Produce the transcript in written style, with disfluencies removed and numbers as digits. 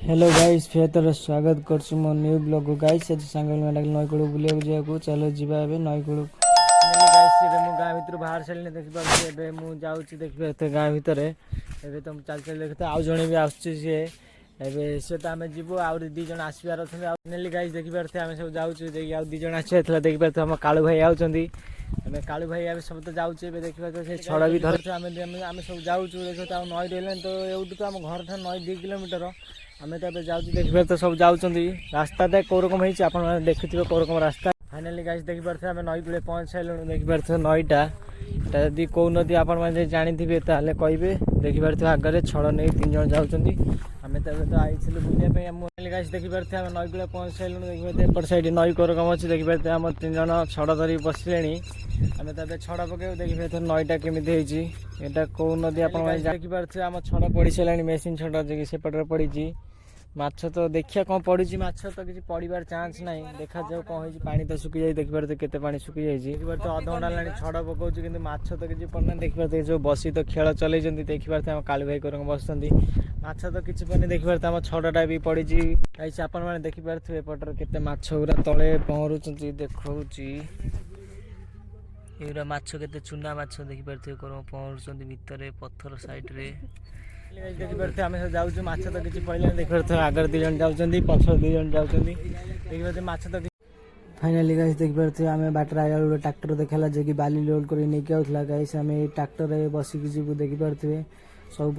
hello guys फिर तर स्वागत कर मो न्यू ब्लॉग को गाइस आज सांग नईकूड़ बुला जाए चलो जीवा नईकूड़ गाइस मु गाँ भर बाहर सारे देखिए मुझे जाऊँगी देखिए गाँ भितर एवं तुम चल चल देखते आउ जड़े भी आसुच्छी सी तो आम जीव आउ दीज आसबार अच्छे गाइस देखिए आम सब जाऊँ आउ दीज आसा देखिए आम कालू भाई आउंट कालू भाई आम सब तो जाऊे देखिए छड़ भी धरते आम सब जाऊँ देखिए नई रही तो ये तो आम घर ठार नई 2 किलोमीटर आम तो जाऊँ देखिए तो सब जाऊँ रास्ता तो कौ रकम हो देखुए कौ रकम रास्ता फाइनाली गाइस देखिए आम नई कूड़े पहुँच सारे देखिए नईटा यदि कौ नदी आपने जानते ताल कहे देखिए आगे छड़ नहीं 3 जन जाऊँ आम तो आई बुझे गाइस देखिए आम नई कूड़े पहुँच सारे देखिए एपट साइड नई कौ रकम अच्छी देखिए आम 3 जन छड़ धरी बसले आम तो छड़ पके देखिए नईटा केमी यहाँ कौ नदी आप देखिए आम छड़ पड़ सारे मेसीन छड़ सेपटे पड़ी माछ तो देखिए कौन पड़ी माछ तो किसी पड़ार चान्स ना देखा जाऊ कौन हो पानी तो सुखी जाए देखिए केते पानी सुखी जाए देखिए तो अधघंटा है छड़ पकाऊ कि माछ तो किसी पड़ना देखिए जो बसी तो खेल चल देखिए आम कालू भाई को बस माछ तो किसी पड़नी देखिए आम छड़टा भी पड़ी कहीं आपण देखिपे एपटर केते माछ गुरा तले पहरुँच देखा ये माछ के चुना माछ देखिपे पहरुँच भितर पत्थर साइड्रे देखिए आम सब जाऊँ माछ तो किसी पड़े देखिए आगे 2 जन जाऊँच पछ 2 जन जाऊँ देखिए माछ तो फाइनाली गाइस देखिए आम बाटर आया गोटे ट्राक्टर देखा जे कि बाली लोड कर नहीं आउला गाइस आम ट्राक्टर बसिकी जीव देखिपे सब